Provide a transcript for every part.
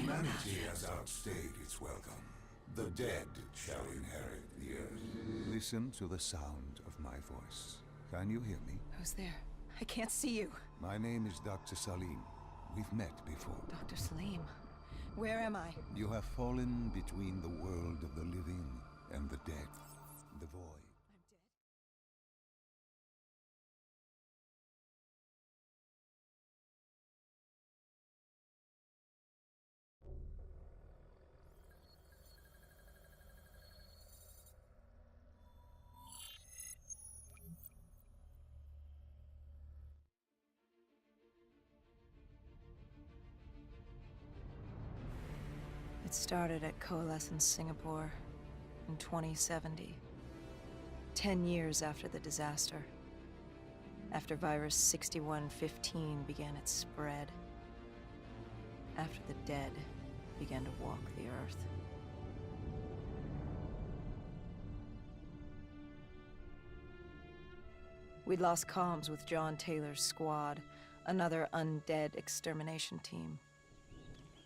Humanity has outstayed its welcome. The dead shall inherit the earth. Listen to the sound of my voice. Can you hear me? Who's there? I can't see you. My name is Dr. Salim. We've met before. Dr. Salim, where am I? You have fallen between the world of the living and the dead. The void. It started at Coalescence Singapore in 2070. 10 years after the disaster. After virus 6115 began its spread. After the dead began to walk the earth. We'd lost comms with John Taylor's squad, another undead extermination team.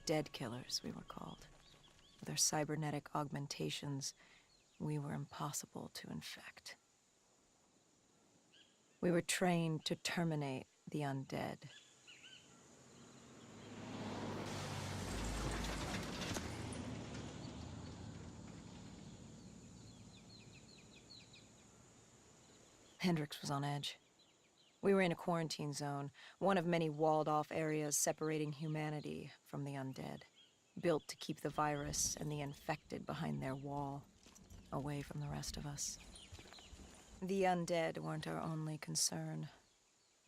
Dead killers, we were called. With our cybernetic augmentations, we were impossible to infect. We were trained to terminate the undead. Hendricks was on edge. We were in a quarantine zone, one of many walled-off areas separating humanity from the undead, built to keep the virus and the infected behind their wall, away from the rest of us. The undead weren't our only concern.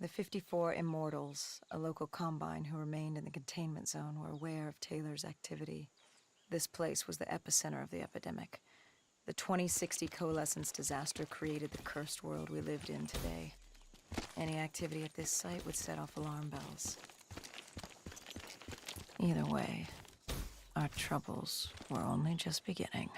The 54 Immortals, a local combine who remained in the containment zone, were aware of Taylor's activity. This place was the epicenter of the epidemic. The 2060 Coalescence disaster created the cursed world we lived in today. Any activity at this site would set off alarm bells. Either way, our troubles were only just beginning.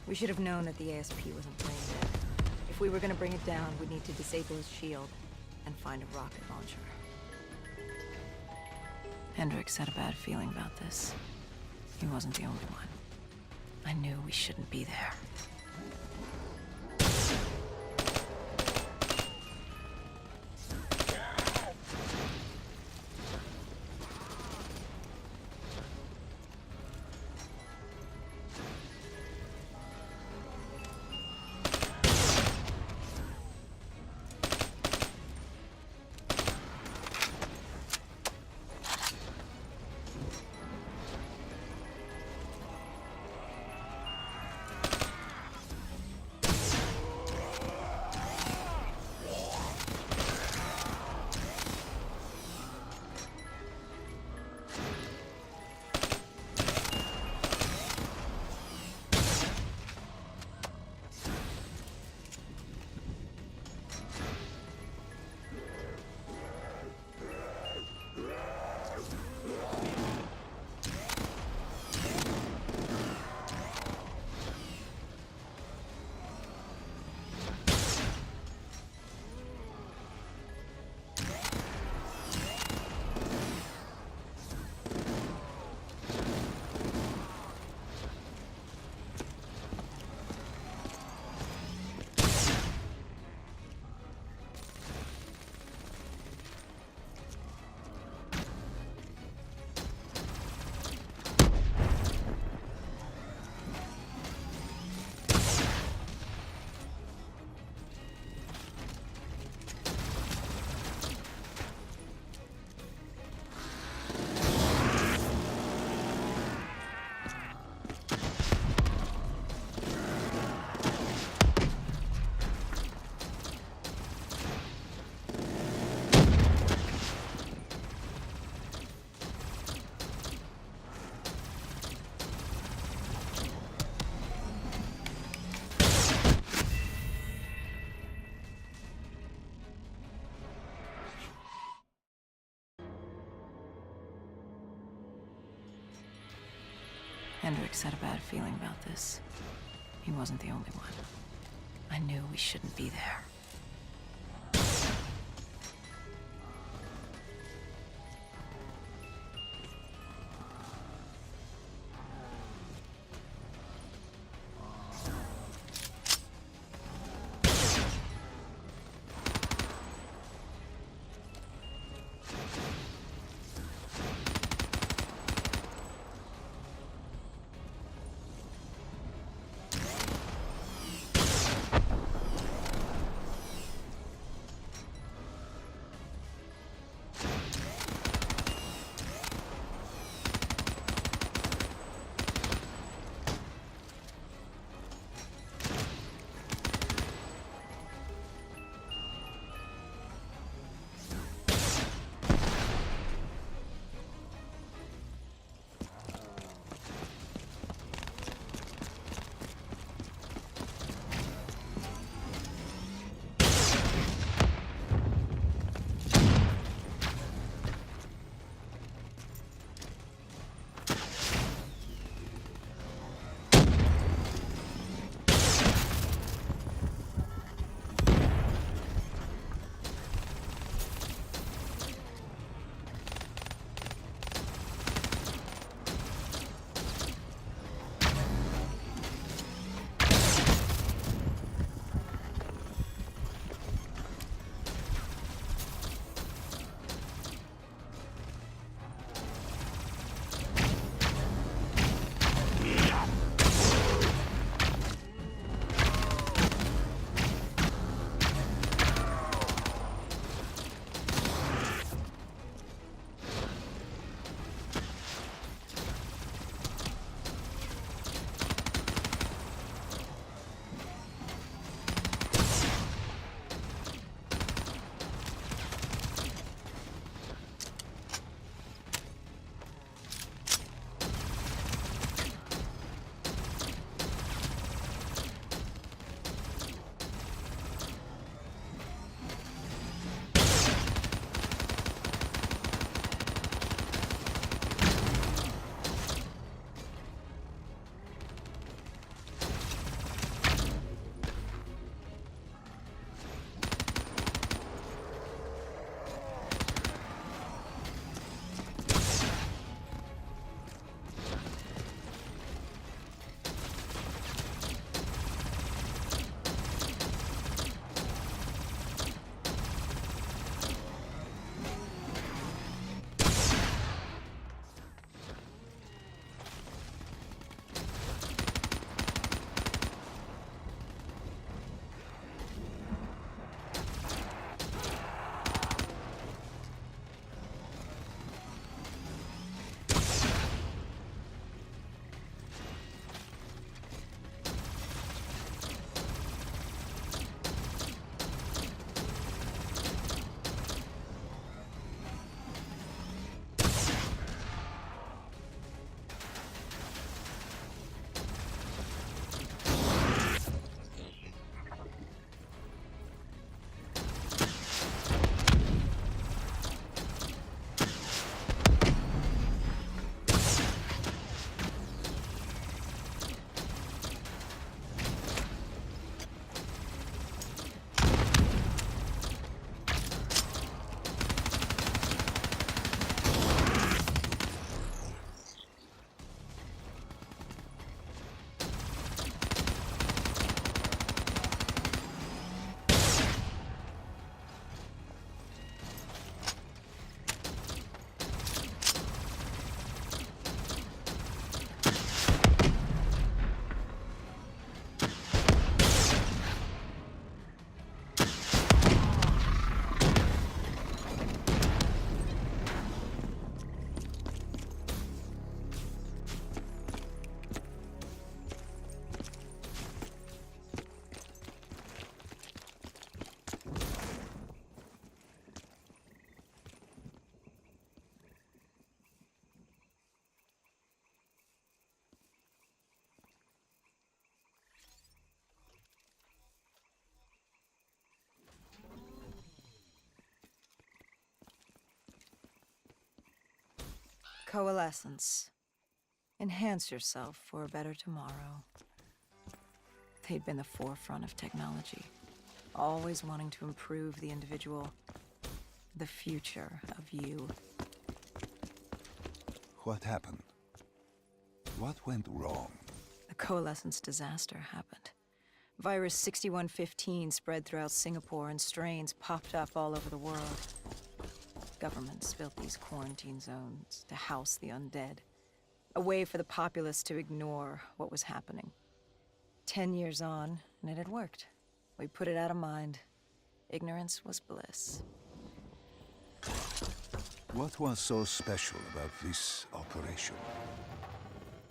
We should have known that the ASP wasn't playing dead. If we were gonna bring it down, we'd need to disable his shield and find a rocket launcher. Hendricks had a bad feeling about this. He wasn't the only one. I knew we shouldn't be there. Hendricks had a bad feeling about this. He wasn't the only one. I knew we shouldn't be there. Coalescence. Enhance yourself for a better tomorrow. They'd been the forefront of technology, always wanting to improve the individual, the future of you. What happened? What went wrong? The coalescence disaster happened. Virus 6115 spread throughout Singapore and strains popped up all over the world. Governments built these quarantine zones to house the undead, a way for the populace to ignore what was happening. 10 years on, and it had worked. We put it out of mind. Ignorance was bliss. What was so special about this operation?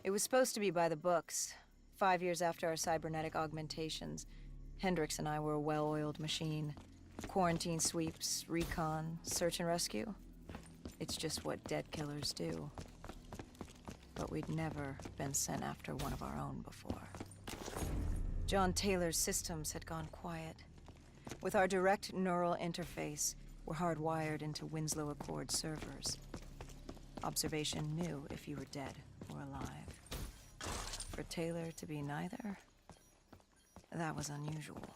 It was supposed to be by the books. 5 years after our cybernetic augmentations, Hendricks and I were a well-oiled machine. Quarantine sweeps, recon, search and rescue. It's just what dead killers do. But we'd never been sent after one of our own before. John Taylor's systems had gone quiet. With our direct neural interface, we're hardwired into Winslow Accord servers. Observation knew if you were dead or alive. For Taylor to be neither, that was unusual.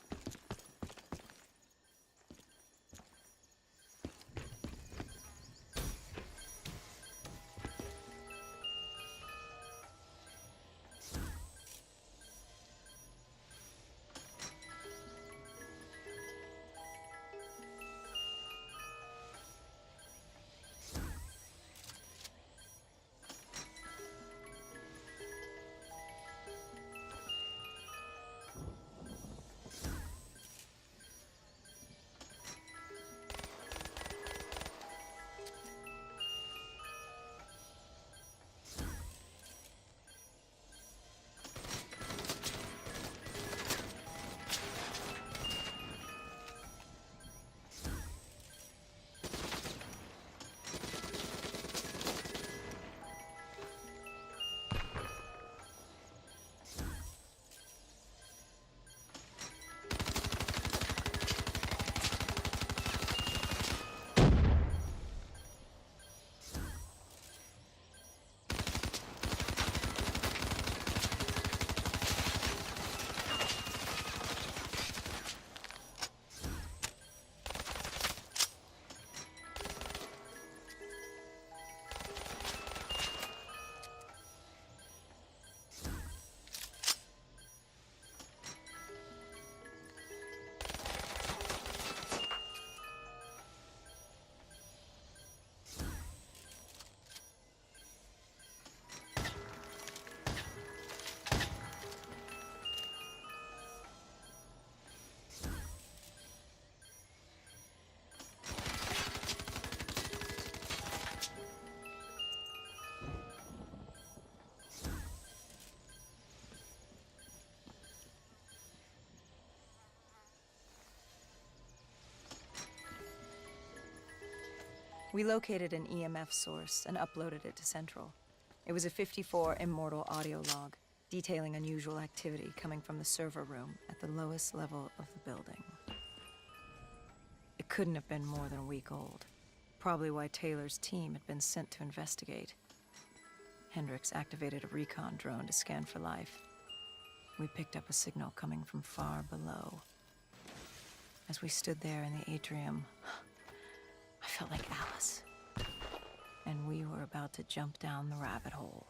We located an EMF source and uploaded it to Central. It was a 54 immortal audio log, detailing unusual activity coming from the server room at the lowest level of the building. It couldn't have been more than a week old, probably why Taylor's team had been sent to investigate. Hendricks activated a recon drone to scan for life. We picked up a signal coming from far below. As we stood there in the atrium, I felt like Alice. And we were about to jump down the rabbit hole.